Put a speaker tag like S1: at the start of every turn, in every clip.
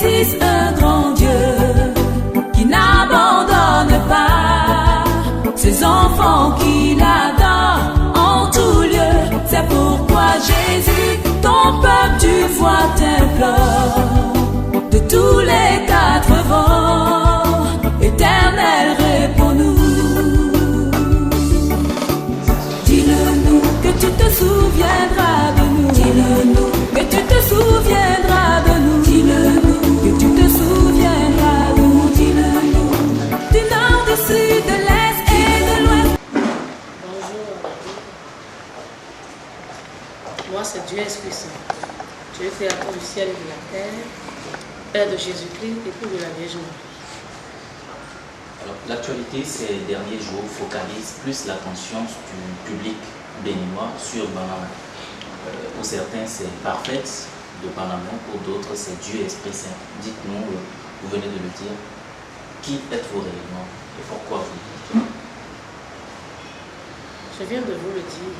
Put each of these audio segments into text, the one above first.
S1: existe un grand Dieu qui n'abandonne pas ses enfants qu'il adore en tout lieu. C'est pourquoi Jésus, ton peuple, tu vois, t'implore de tous les quatre vents. Éternel, réponds-nous. Dis-le-nous que tu te souviendras de nous. Dis-le-nous que tu te souviendras de nous. Dis-le-nous que tu te souviendras de nous. Dis-le-nous du nord, du sud, de l'est et de l'ouest.
S2: Bonjour. Moi, c'est Dieu Esprit Saint. Dieu créateur du ciel et de la terre, Père de Jésus-Christ, époux de la Vierge Marie.
S3: Alors, l'actualité ces derniers jours focalise plus l'attention du public béninois sur Banama. Pour certains, c'est Parfaite de Banama, pour d'autres, c'est Dieu Esprit Saint. Dites-nous, vous venez de le dire, qui êtes-vous réellement et pourquoi vous?
S2: Je viens de vous le dire.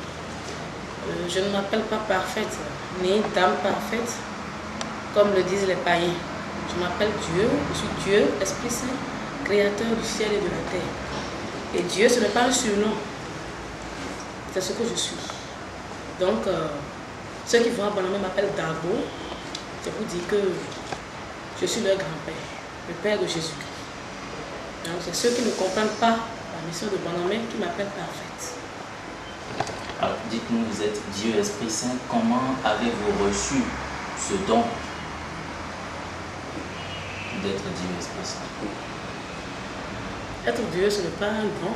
S2: Je ne m'appelle pas Parfaite, ni Dame Parfaite, comme le disent les païens. Je m'appelle Dieu, je suis Dieu, Esprit Saint, créateur du ciel et de la terre. Et Dieu, ce n'est pas un surnom, c'est ce que je suis. Donc, ceux qui vont à Banama m'appellent Dabo. Je vous dis que je suis leur grand-père, le Père de Jésus-Christ. Donc, c'est ceux qui ne comprennent pas la mission de Banama qui m'appellent Parfaite.
S3: Alors, dites-nous, vous êtes Dieu Esprit Saint, comment avez-vous reçu ce don d'être Dieu Esprit Saint?
S2: Être Dieu, ce n'est pas un don.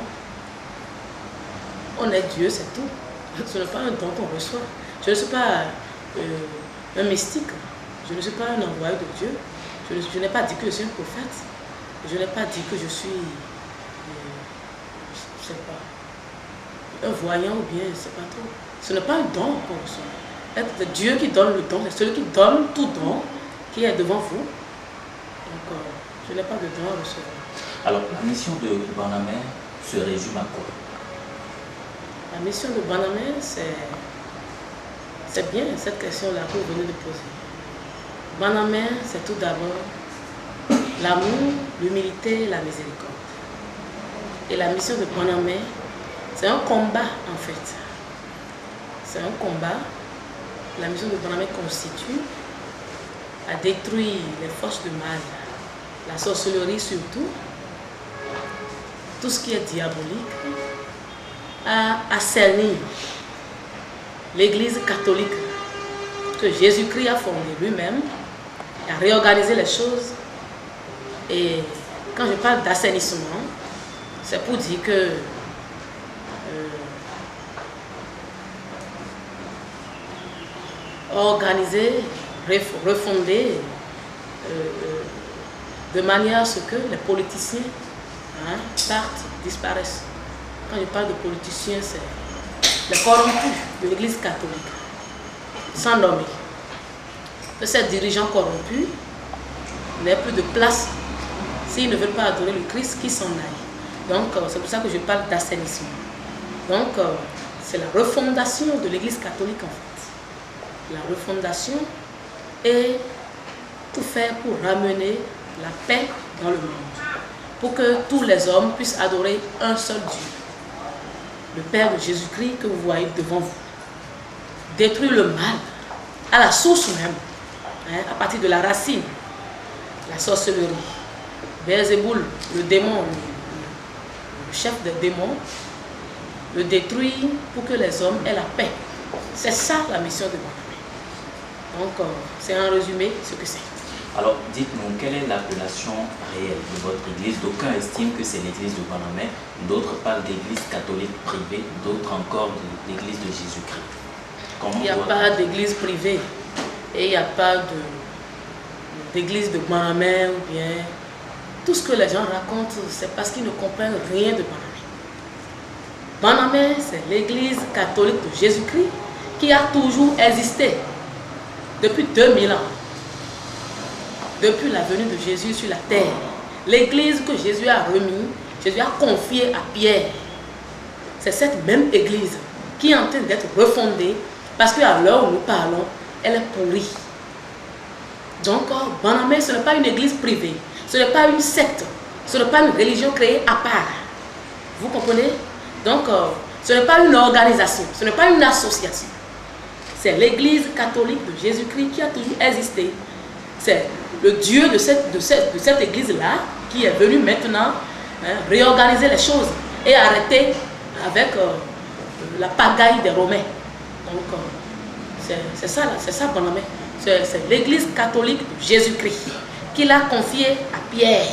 S2: On est Dieu, c'est tout. Ce n'est pas un don qu'on reçoit. Je ne suis pas un mystique. Je ne suis pas un envoyé de Dieu. Je n'ai pas dit que je suis un prophète. Je n'ai pas dit que je suis, je ne sais pas, un voyant ou bien, je ne sais pas trop. Ce n'est pas un don qu'on reçoit. Être Dieu qui donne le don, c'est celui qui donne tout don qui est devant vous. Donc, je n'ai pas de don à recevoir.
S3: Alors, la mission de Banama se résume à quoi?
S2: La mission de Banama, c'est bien cette question-là que vous venez de poser. Banama, c'est tout d'abord l'amour, l'humilité et la miséricorde. Et la mission de Banama, c'est un combat en fait. C'est un combat. La mission de Banama constitue à détruire les forces de mal, la sorcellerie surtout, tout ce qui est diabolique, à assainir l'Église catholique que Jésus-Christ a fondée lui-même, à réorganiser les choses. Et quand je parle d'assainissement, c'est pour dire que organiser, refonder de manière à ce que les politiciens partent, disparaissent. Quand je parle de politiciens, c'est les corrompus de l'Église catholique, sans nommer. Que ces dirigeants corrompus n'aient plus de place s'ils ne veulent pas adorer le Christ, qui s'en aille. Donc, c'est pour ça que je parle d'assainissement. Donc, c'est la refondation de l'Église catholique en fait. La refondation et tout faire pour ramener la paix dans le monde. Pour que tous les hommes puissent adorer un seul Dieu. Le Père de Jésus-Christ que vous voyez devant vous. Détruire le mal à la source même, à partir de la racine. La sorcellerie. Beelzéboul, le démon, le chef des démons, le détruire pour que les hommes aient la paix. C'est ça la mission de Banama. Donc, c'est en résumé ce que c'est.
S3: Alors, dites-nous, quelle est l'appellation réelle de votre église? D'aucuns estiment que c'est l'église de Banama, d'autres parlent d'église catholique privée, d'autres encore de l'église de Jésus-Christ.
S2: Il n'y a pas d'église privée et il n'y a pas d'église de Banama ou bien... Tout ce que les gens racontent, c'est parce qu'ils ne comprennent rien de Banama. Banama, c'est l'église catholique de Jésus-Christ qui a toujours existé depuis 2000 ans. Depuis la venue de Jésus sur la terre. L'église que Jésus a remis, Jésus a confiée à Pierre. C'est cette même église qui est en train d'être refondée parce qu'à l'heure où nous parlons, elle est pourrie. Donc, Banamé, ce n'est pas une église privée, ce n'est pas une secte, ce n'est pas une religion créée à part. Vous comprenez? Donc, ce n'est pas une organisation, ce n'est pas une association. C'est l'église catholique de Jésus-Christ qui a toujours existé. C'est le Dieu de cette église-là qui est venu maintenant réorganiser les choses et arrêter avec la pagaille des Romains. Donc, c'est ça, Banamé. C'est l'église catholique de Jésus-Christ qui l'a confié à Pierre.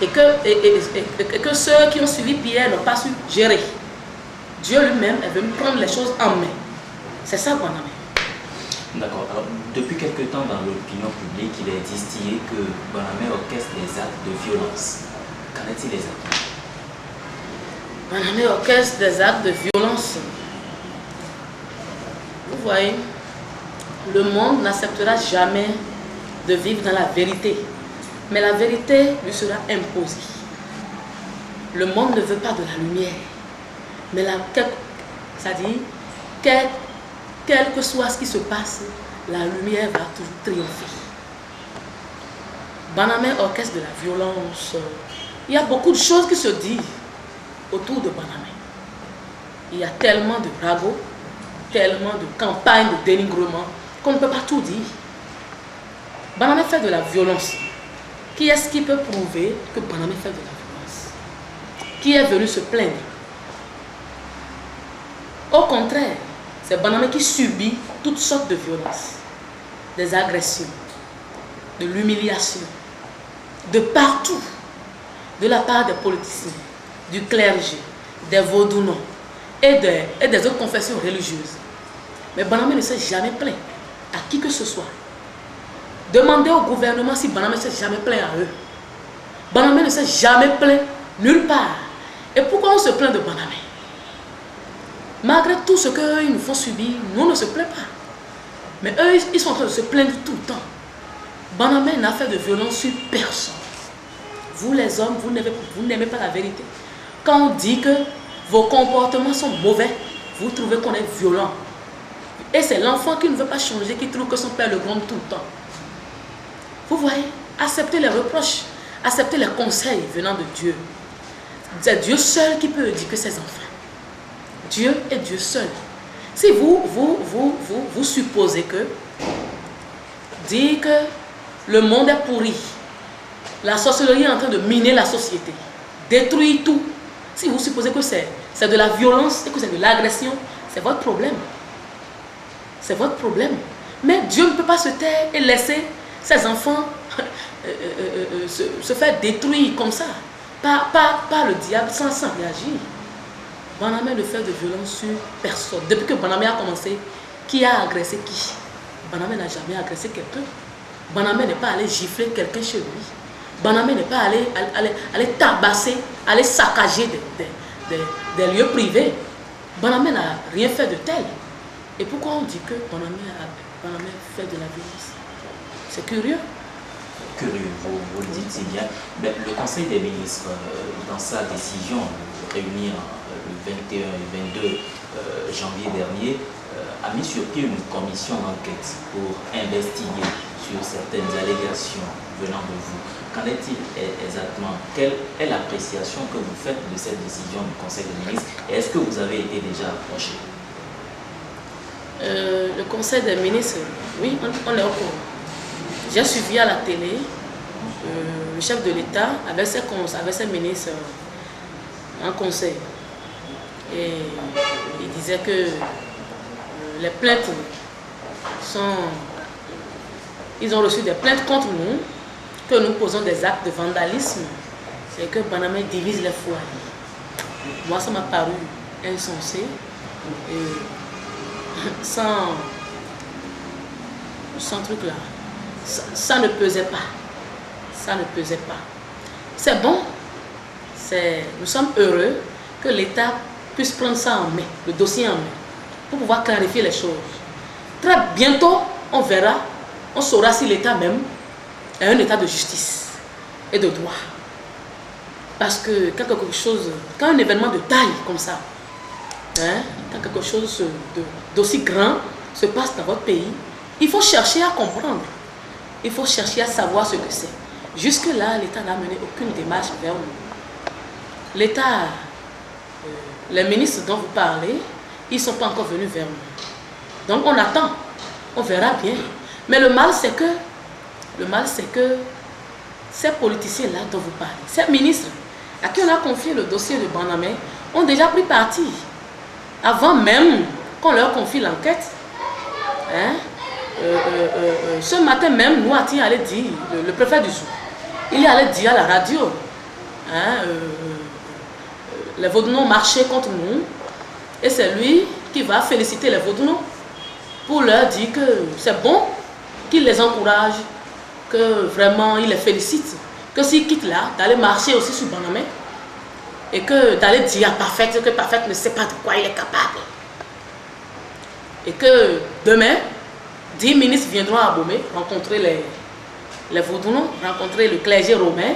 S2: Et que ceux qui ont suivi Pierre n'ont pas su gérer. Dieu lui-même est venu prendre les choses en main. C'est ça, Banamé.
S3: D'accord. Alors, depuis quelque temps dans l'opinion publique, il est distillé que Banamé orchestre des actes de violence. Qu'en est-il exactement?
S2: Banamé orchestre des actes de violence. Vous voyez, le monde n'acceptera jamais de vivre dans la vérité. Mais la vérité lui sera imposée. Le monde ne veut pas de la lumière. Mais c'est-à-dire, quel que soit ce qui se passe, la lumière va toujours triompher. Banamé orchestre de la violence. Il y a beaucoup de choses qui se disent autour de Banamé. Il y a tellement de ragots, tellement de campagnes de dénigrement qu'on ne peut pas tout dire. Banamé fait de la violence. Qui est-ce qui peut prouver que Banamé fait de la violence? Qui est venu se plaindre? Au contraire, c'est Banamé qui subit toutes sortes de violences, des agressions, de l'humiliation, de partout, de la part des politiciens, du clergé, des vaudounos et des autres confessions religieuses. Mais Banamé ne s'est jamais plaint à qui que ce soit. Demandez au gouvernement si Banamé ne s'est jamais plaint à eux. Banamé ne s'est jamais plaint nulle part. Et pourquoi on se plaint de Banamé? Malgré tout ce qu'eux nous font subir, nous ne se plaignons pas. Mais eux, ils sont en train de se plaindre tout le temps. Banamé n'a fait de violence sur personne. Vous les hommes, vous n'aimez pas la vérité. Quand on dit que vos comportements sont mauvais, vous trouvez qu'on est violent. Et c'est l'enfant qui ne veut pas changer, qui trouve que son père le gronde tout le temps. Vous voyez, acceptez les reproches, acceptez les conseils venant de Dieu. C'est Dieu seul qui peut éduquer ses enfants. Dieu est Dieu seul. Si vous supposez que dire que le monde est pourri, la sorcellerie est en train de miner la société, détruire tout, si vous supposez que c'est de la violence et que c'est de l'agression, c'est votre problème. C'est votre problème. Mais Dieu ne peut pas se taire et laisser ses enfants se faire détruire comme ça, par le diable sans réagir. Banamé ne fait de violence sur personne. Depuis que Banamé a commencé, qui a agressé qui? Banamé n'a jamais agressé quelqu'un. Banamé n'est pas allé gifler quelqu'un chez lui. Banamé n'est pas allé tabasser, aller saccager des lieux privés. Banamé n'a rien fait de tel. Et pourquoi on dit que Banamé fait de la violence? C'est curieux.
S3: Curieux, vous le dites si bien. Mais le Conseil des ministres, dans sa décision réunie le 21 et 22 janvier dernier, a mis sur pied une commission d'enquête pour investiguer sur certaines allégations venant de vous. Qu'en est-il exactement? Quelle est l'appréciation que vous faites de cette décision du Conseil des ministres? Et est-ce que vous avez été déjà approché?
S2: Le Conseil des ministres, oui, on est au courant. J'ai suivi à la télé le chef de l'État avec ses ministres en conseil. Et il disait que les plaintes ils ont reçu des plaintes contre nous, que nous posons des actes de vandalisme. C'est que Banamé divise les foyers. Moi, ça m'a paru insensé. Et sans truc là. Ça ne pesait pas. Ça ne pesait pas. C'est bon. Nous sommes heureux que l'État puisse prendre ça en main, le dossier en main, pour pouvoir clarifier les choses. Très bientôt, on verra, on saura si l'État même est un État de justice et de droit. Parce que quand un événement de taille comme ça, quand quelque chose d'aussi grand se passe dans votre pays, il faut chercher à comprendre. il faut chercher à savoir ce que c'est. Jusque-là, l'État n'a mené aucune démarche vers nous. L'État, les ministres dont vous parlez, ils ne sont pas encore venus vers nous. Donc on attend, on verra bien. Mais le mal c'est que ces politiciens-là dont vous parlez, ces ministres à qui on a confié le dossier de Banamé, ont déjà pris parti. Avant même qu'on leur confie l'enquête, hein, ce matin même, Nouati allait dire, le préfet du Zou, il allait dire à la radio, hein, les Vaudounos marchaient contre nous, et c'est lui qui va féliciter les Vaudounos pour leur dire que c'est bon, qu'il les encourage, que vraiment il les félicite, que s'ils quittent là, d'aller marcher aussi sur Banamé, et que d'aller dire à Parfait que Parfait ne sait pas de quoi il est capable. Et que demain, 10 ministres viendront à Bomé rencontrer les Vaudounos, rencontrer le clergé romain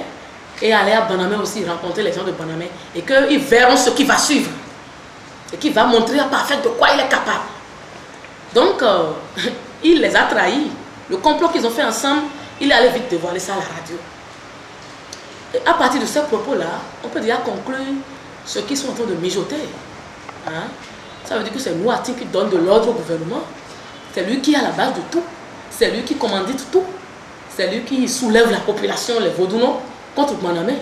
S2: et aller à Banamé aussi rencontrer les gens de Banamé. Et qu'ils verront ce qui va suivre. Et qui va montrer à Parfait de quoi il est capable. Donc, il les a trahis. Le complot qu'ils ont fait ensemble, il allait vite dévoiler ça à la radio. Et à partir de ces propos-là, on peut déjà conclure ce qu'ils sont en train de mijoter. Hein? Ça veut dire que c'est Nouati qui donne de l'ordre au gouvernement. C'est lui qui est à la base de tout. C'est lui qui commandite tout. C'est lui qui soulève la population, les Vaudounos, contre Banamé.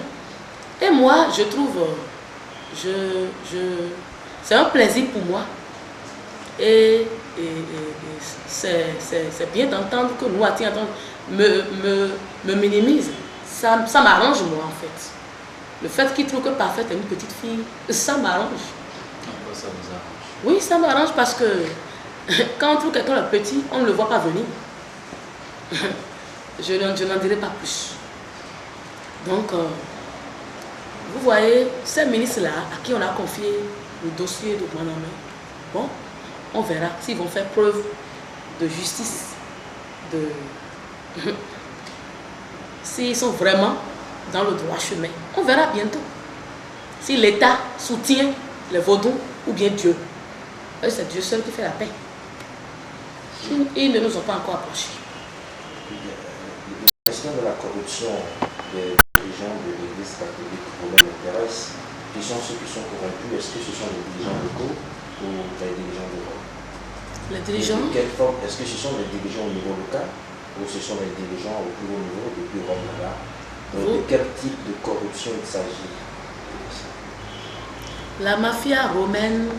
S2: Et moi, je trouve, c'est un plaisir pour moi. Et c'est bien d'entendre que Nouati me minimise. Ça m'arrange, moi, en fait. Le fait qu'il trouve que Parfait est une petite fille, ça m'arrange.
S3: Pourquoi ça vous arrange?
S2: Oui, ça m'arrange parce que quand on trouve quelqu'un de petit, on ne le voit pas venir. Je n'en dirai pas plus. Donc, vous voyez, ces ministres-là, à qui on a confié le dossier de Banamé, bon, on verra s'ils vont faire preuve de justice, s'ils sont vraiment dans le droit chemin. On verra bientôt si l'État soutient les Vaudous ou bien Dieu. C'est Dieu seul qui fait la paix. Ils ne nous ont pas encore approchés.
S4: La question de la corruption des dirigeants de l'Église catholique romaine m'intéresse. Qui sont ceux qui sont corrompus? Est-ce que ce sont les dirigeants locaux ou les dirigeants de Rome?
S2: Les dirigeants?
S4: De quelle forme? Est-ce que ce sont les dirigeants au niveau local ou ce sont les dirigeants au plus haut niveau depuis Rome là-bas? De quel type de corruption il s'agit?
S2: La mafia romaine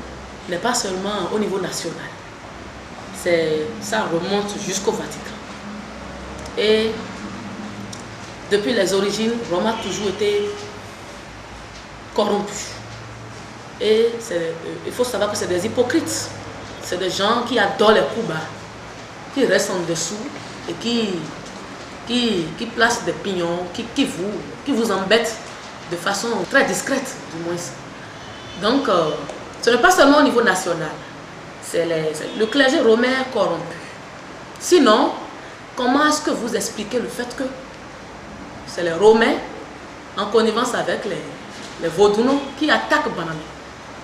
S2: n'est pas seulement au niveau national. Ça remonte jusqu'au Vatican. Et depuis les origines, Rome a toujours été corrompu. Et il faut savoir que c'est des hypocrites. C'est des gens qui adorent les coups bas, qui restent en dessous et qui placent des pignons, qui vous embêtent de façon très discrète, du moins. Donc, ce n'est pas seulement au niveau national. C'est le clergé romain corrompu. Sinon, comment est-ce que vous expliquez le fait que c'est les Romains, en connivence avec les Vaudounos, qui attaquent Banamé?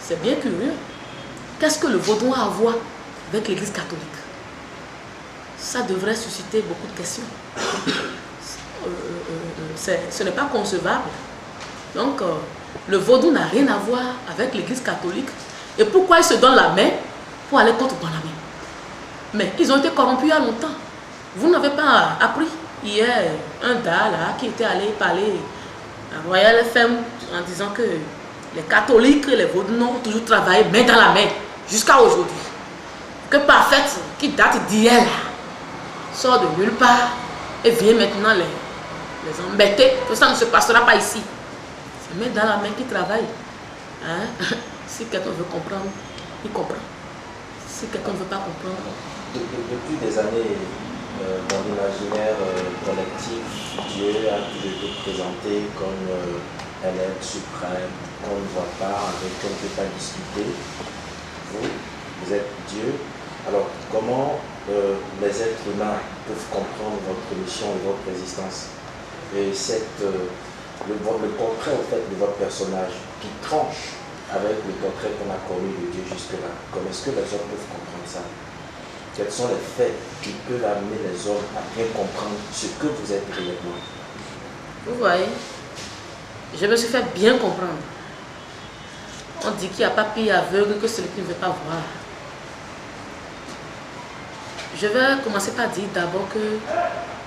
S2: C'est bien curieux. Qu'est-ce que le Vaudou a à voir avec l'Église catholique? Ça devrait susciter beaucoup de questions. Ce n'est pas concevable. Donc, le Vaudou n'a rien à voir avec l'Église catholique. Et pourquoi ils se donnent la main pour aller contre Banamé? Mais ils ont été corrompus il y a longtemps. Vous n'avez pas appris hier un gars là qui était allé parler à Royal FM en disant que les catholiques et les Vaudounos ont toujours travaillé main dans la main jusqu'à aujourd'hui. Que Parfait, qui date d'hier là, sort de nulle part et vient maintenant les embêter, que ça ne se passera pas ici. C'est main dans la main qui travaille. Hein? Si quelqu'un veut comprendre, il comprend. Si quelqu'un ne veut pas comprendre.
S4: Depuis des années, dans l'imaginaire collectif, Dieu a toujours été présenté comme un être suprême, qu'on ne voit pas, avec qu'on ne peut pas discuter. Vous êtes Dieu. Alors, comment les êtres humains peuvent comprendre votre mission et votre existence? Et le portrait en fait, de votre personnage qui tranche avec le portrait qu'on a connu de Dieu jusque-là. Comment est-ce que les gens peuvent comprendre ça? quels sont les faits qui peuvent amener les hommes à bien comprendre ce que vous êtes réellement?
S2: Vous voyez, je me suis fait bien comprendre. On dit qu'il n'y a pas pire aveugle que celui qui ne veut pas voir. Je vais commencer par dire d'abord que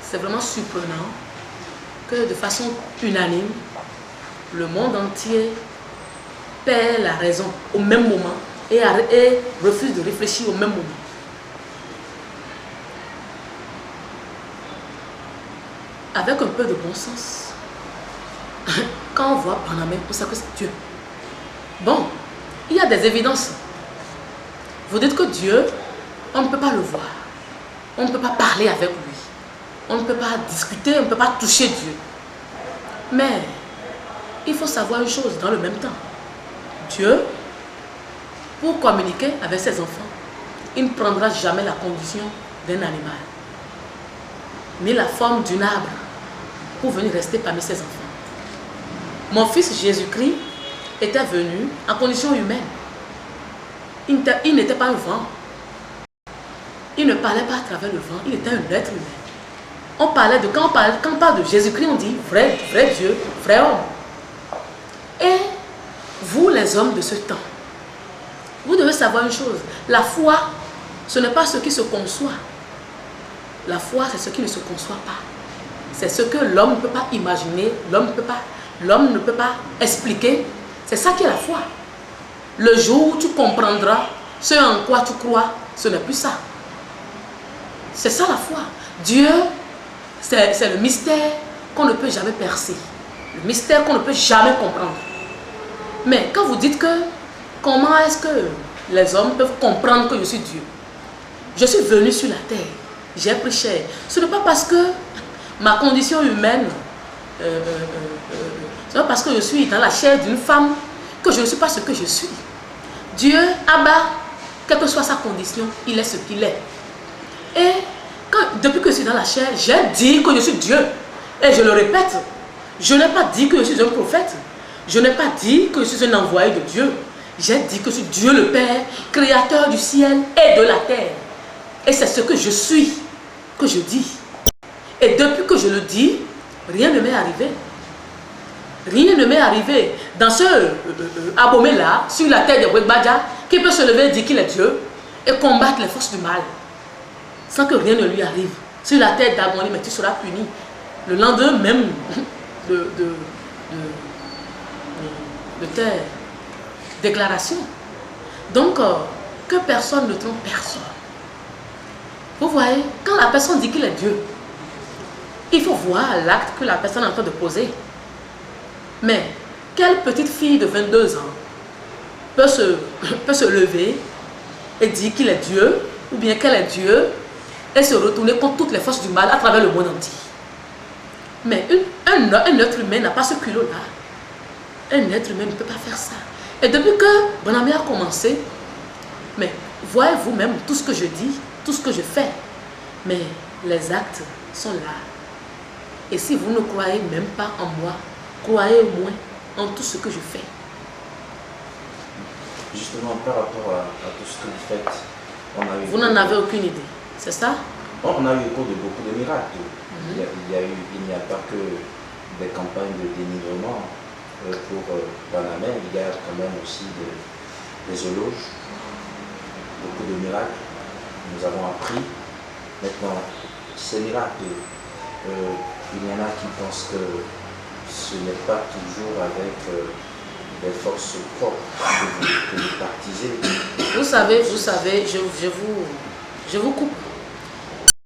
S2: c'est vraiment surprenant que de façon unanime, le monde entier perd la raison au même moment et refuse de réfléchir au même moment. Avec un peu de bon sens, quand on voit Panamé, on sait que c'est Dieu. Bon, il y a des évidences. Vous dites que Dieu, on ne peut pas le voir. On ne peut pas parler avec lui. On ne peut pas discuter, on ne peut pas toucher Dieu. Mais, il faut savoir une chose dans le même temps. Dieu, pour communiquer avec ses enfants, il ne prendra jamais la condition d'un animal, ni la forme d'un arbre, pour venir rester parmi ses enfants. Mon fils Jésus-Christ était venu en condition humaine. Il n'était pas un vent. Il ne parlait pas à travers le vent. Il était un être humain. Quand on parle de Jésus-Christ, on dit vrai Dieu, vrai homme. Et vous, les hommes de ce temps, vous devez savoir une chose. La foi, ce n'est pas ce qui se conçoit. La foi, c'est ce qui ne se conçoit pas. C'est ce que l'homme ne peut pas imaginer, l'homme ne peut pas expliquer. C'est ça qui est la foi. Le jour où tu comprendras ce en quoi tu crois, ce n'est plus ça. C'est ça la foi. Dieu, c'est le mystère qu'on ne peut jamais percer. Le mystère qu'on ne peut jamais comprendre. Mais quand vous dites que, comment est-ce que les hommes peuvent comprendre que je suis Dieu? Je suis venu sur la terre, j'ai pris chair. Ce n'est pas parce que ma condition humaine, ce n'est pas parce que je suis dans la chair d'une femme que je ne suis pas ce que je suis. Dieu, Abba, quelle que soit sa condition, il est ce qu'il est. Et depuis que je suis dans la chair, j'ai dit que je suis Dieu. Et je le répète, je n'ai pas dit que je suis un prophète. Je n'ai pas dit que je suis un envoyé de Dieu. J'ai dit que je suis Dieu le Père, créateur du ciel et de la terre. Et c'est ce que je suis, que je dis. Et depuis que je le dis, rien ne m'est arrivé. Rien ne m'est arrivé dans ce abomé-là, sur la terre de Wekbaja, qui peut se lever et dire qu'il est Dieu et combattre les forces du mal, sans que rien ne lui arrive. Sur la terre d'Agoni, mais tu seras puni. Le lendemain même de tes déclarations. Donc, que personne ne trompe personne. Vous voyez, quand la personne dit qu'il est Dieu, il faut voir l'acte que la personne est en train de poser. Mais, quelle petite fille de 22 ans peut se lever et dire qu'il est Dieu, ou bien qu'elle est Dieu, et se retourner contre toutes les forces du mal à travers le monde entier? Mais un être humain n'a pas ce culot-là. Un être humain ne peut pas faire ça. Et depuis que Bonami a commencé, mais voyez vous-même tout ce que je dis, tout ce que je fais. Mais les actes sont là. Et si vous ne croyez même pas en moi, croyez au moins en tout ce que je fais.
S4: Justement, par rapport à tout ce que vous faites,
S2: vous n'en avez aucune idée, c'est ça?
S4: On a eu écho de beaucoup de miracles. Il n'y a pas que des campagnes de dénigrement pour Panamé, il y a quand même aussi des éloges, beaucoup de miracles. Nous avons appris. Maintenant, ces miracles, il y en a qui pensent que ce n'est pas toujours avec des forces propres que vous partisez.
S2: Vous savez, je vous coupe.